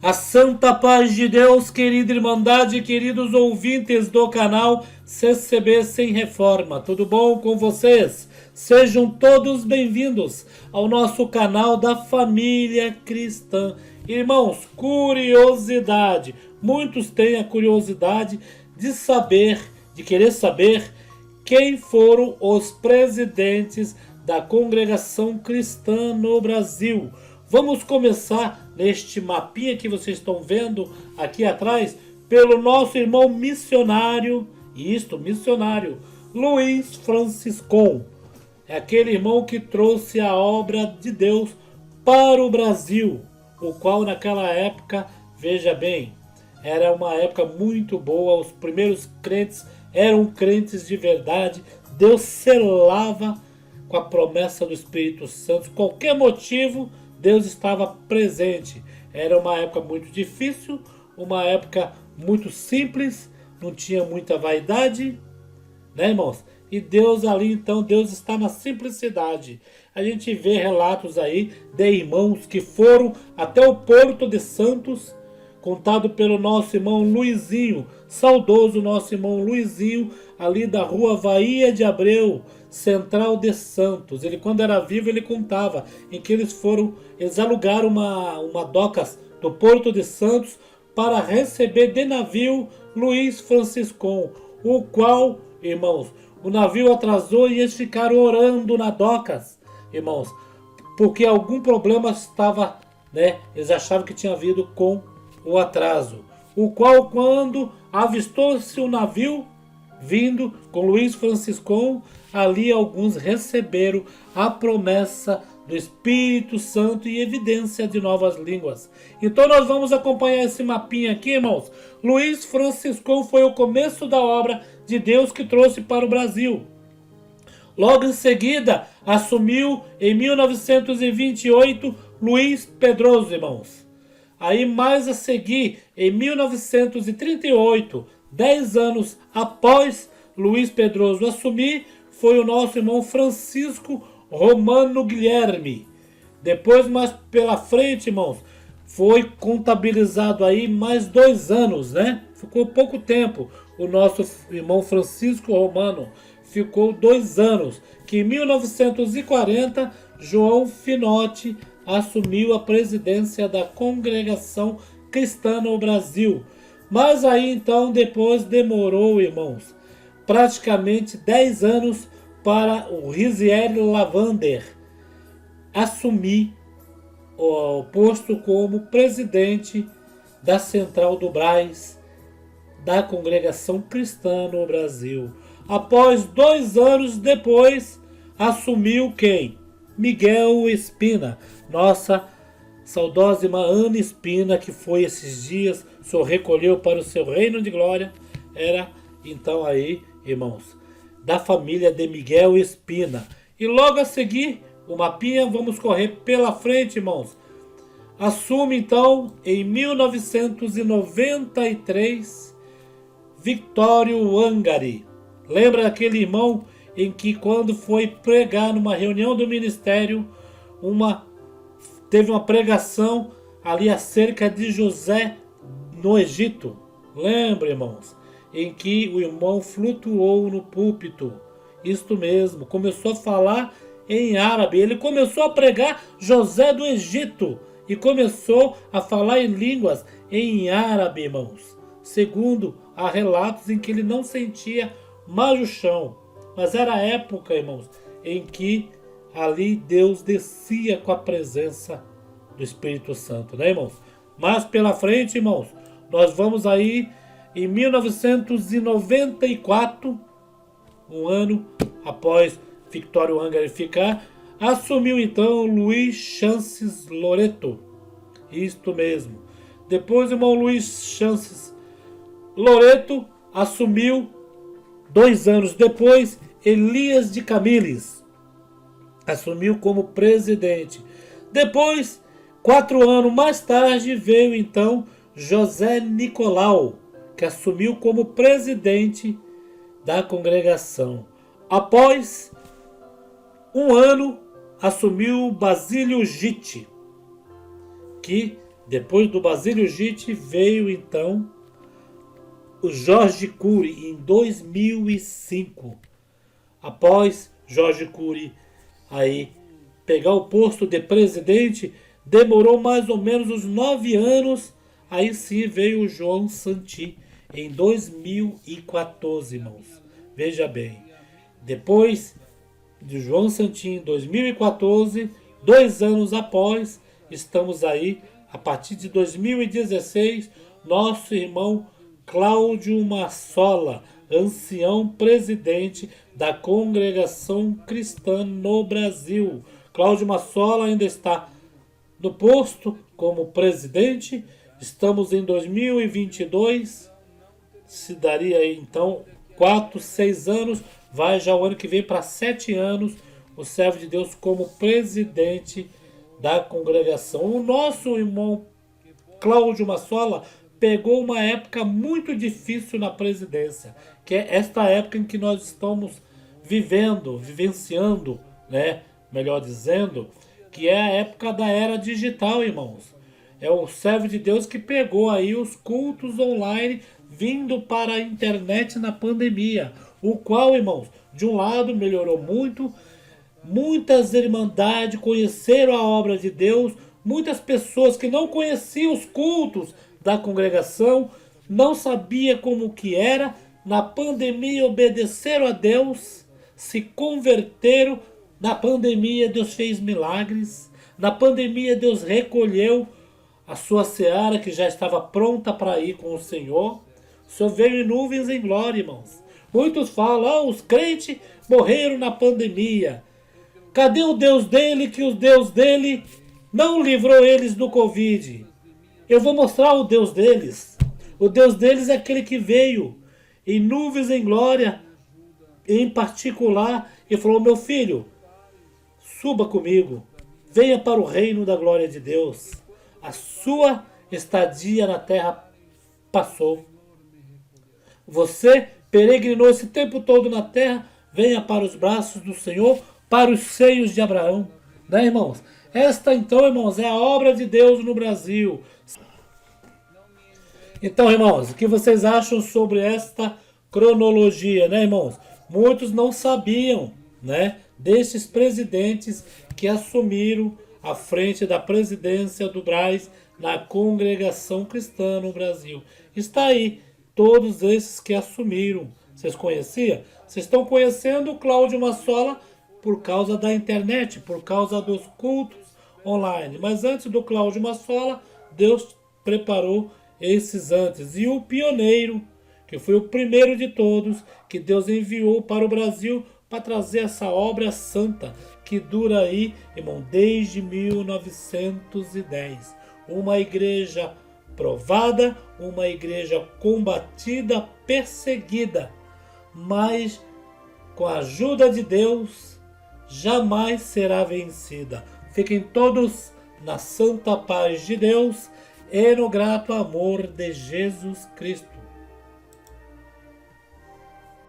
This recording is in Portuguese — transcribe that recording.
A santa paz de Deus, querida Irmandade, queridos ouvintes do canal CCB Sem Reforma. Tudo bom com vocês? Sejam todos bem-vindos ao nosso canal da família cristã. Irmãos, curiosidade. Muitos têm a curiosidade de saber, de querer saber quem foram os presidentes da congregação cristã no Brasil. Vamos começar neste mapinha que vocês estão vendo aqui atrás pelo nosso irmão missionário, missionário, Luiz Franciscon. É aquele irmão que trouxe a obra de Deus para o Brasil, o qual naquela época, veja bem, era uma época muito boa, os primeiros crentes eram crentes de verdade, Deus selava com a promessa do Espírito Santo, qualquer motivo, Deus estava presente. Era uma época muito difícil, uma época muito simples, não tinha muita vaidade, né, irmãos? E Deus ali, então, Deus está na simplicidade. A gente vê relatos aí de irmãos que foram até o Porto de Santos, contado pelo nosso irmão Luizinho, saudoso nosso irmão Luizinho, ali da rua Bahia de Abreu, Central de Santos. Ele, quando era vivo, ele contava em que eles alugaram uma docas do Porto de Santos para receber de navio Luiz Franciscon, o qual, irmãos, o navio atrasou e eles ficaram orando na docas, irmãos, porque algum problema estava, né? Eles achavam que tinha havido com o atraso, o qual, quando avistou-se o navio vindo com Luiz Franciscon, ali alguns receberam a promessa do Espírito Santo e evidência de novas línguas. Então nós vamos acompanhar esse mapinha aqui, irmãos. Luiz Franciscon foi o começo da obra de Deus que trouxe para o Brasil. Logo em seguida, assumiu em 1928 Luiz Pedroso, irmãos. Aí mais a seguir, em 1938, 10 anos após Luiz Pedroso assumir, foi o nosso irmão Francisco Romano Guilherme. Depois, mais pela frente, irmãos, foi contabilizado aí mais 2 anos, né? Ficou pouco tempo. O nosso irmão Francisco Romano ficou 2 anos, que em 1940, João Finotti assumiu a presidência da congregação cristã no Brasil. Mas aí então depois demorou, irmãos, praticamente 10 anos para o Risieri Lavander assumir o posto como presidente da Central do Brás, da congregação cristã no Brasil. Após 2 anos depois, assumiu quem? Miguel Espina, nossa saudosa irmã Ana Espina, que foi esses dias, o Senhor recolheu para o seu reino de glória, era então aí, irmãos, da família de Miguel Espina. E logo a seguir, o mapinha, vamos correr pela frente, irmãos. Assume então, em 1993, Victório Angari. Lembra daquele irmão em que, quando foi pregar numa reunião do ministério, teve uma pregação ali acerca de José no Egito? Lembra, irmãos? Em que o irmão flutuou no púlpito. Isto mesmo, começou a falar em árabe. Ele começou a pregar José do Egito e começou a falar em línguas em árabe, irmãos. Segundo, há relatos em que ele não sentia mais o chão. Mas era a época, irmãos, em que ali Deus descia com a presença do Espírito Santo, né, irmãos? Mas pela frente, irmãos, nós vamos aí em 1994, um ano após Victório Angari ficar, assumiu então Luiz Chances Loreto. Isto mesmo. Depois o irmão Luiz Chances Loreto assumiu 2 anos depois Elias de Camilles. Assumiu como presidente. Depois, 4 anos mais tarde, veio então José Nicolau, que assumiu como presidente da congregação. Após 1 ano, assumiu Basílio Gitti, que Depois do Basílio Gitti veio então o Jorge Cury em 2005. Após Jorge Cury aí pegar o posto de presidente, demorou mais ou menos uns 9 anos. Aí sim veio o João Santin em 2014, irmãos. Veja bem, depois de João Santin em 2014, 2 anos após, estamos aí, a partir de 2016, nosso irmão Cláudio Massola, ancião presidente da Congregação Cristã no Brasil. Cláudio Massola ainda está no posto como presidente. Estamos em 2022, se daria aí então 4, 6 anos, vai já o ano que vem para 7 anos, o servo de Deus como presidente da congregação. O nosso irmão Cláudio Massola pegou uma época muito difícil na presidência, que é esta época em que nós estamos vivenciando, né? Melhor dizendo, que é a época da era digital, irmãos. É o servo de Deus que pegou aí os cultos online vindo para a internet na pandemia, o qual, irmãos, de um lado melhorou muito, muitas irmandades conheceram a obra de Deus, muitas pessoas que não conheciam os cultos da congregação, não sabia como que era, na pandemia obedeceram a Deus, se converteram, na pandemia Deus fez milagres, na pandemia Deus recolheu a sua seara que já estava pronta para ir com o Senhor. O Senhor veio em nuvens em glória, irmãos. Muitos falam, os crentes morreram na pandemia. Cadê o Deus dele, que o Deus dele não livrou eles do Covid? Eu vou mostrar o Deus deles. O Deus deles é aquele que veio em nuvens em glória, em particular, e falou, meu filho, suba comigo, venha para o reino da glória de Deus. A sua estadia na terra passou. Você peregrinou esse tempo todo na terra, venha para os braços do Senhor, para os seios de Abraão. Né, irmãos? Esta então, irmãos, é a obra de Deus no Brasil. Então, irmãos, o que vocês acham sobre esta cronologia, né, irmãos? Muitos não sabiam, né, desses presidentes que assumiram a frente da presidência do Braz na congregação cristã no Brasil. Está aí, todos esses que assumiram. Vocês conheciam? Vocês estão conhecendo o Cláudio Massola por causa da internet, por causa dos cultos online. Mas antes do Cláudio Massola, Deus preparou esses antes. E o pioneiro, que foi o primeiro de todos, que Deus enviou para o Brasil para trazer essa obra santa, que dura aí, irmão, desde 1910. Uma igreja provada, uma igreja combatida, perseguida, mas com a ajuda de Deus, jamais será vencida. Fiquem todos na santa paz de Deus e no grato amor de Jesus Cristo.